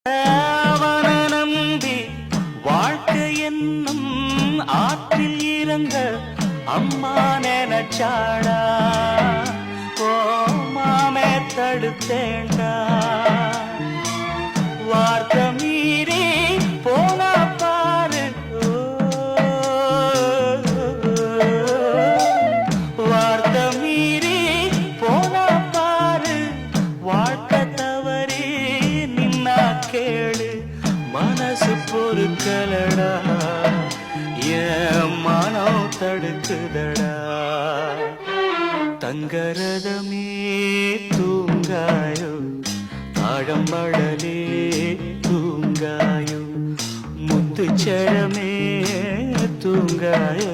அவன நம்பி வாழ்க்கை என்னும் ஆற்றில் இறங்க அம்மா நினைச்சாடா மாமே தடுத்தேண்டா வார்த்தை மீறி போனா பாரு வார்த்தை மீறி போனா பாரு வாழ்க்கை தவறி நின்னா கேளு மனசு பொறுக்கலடா என் மனம் தடுக்குதடா தங்கரதமே தூங்காயோ ஆழம்படலே தூங்காயோ முத்துச்சரமே தூங்காயோ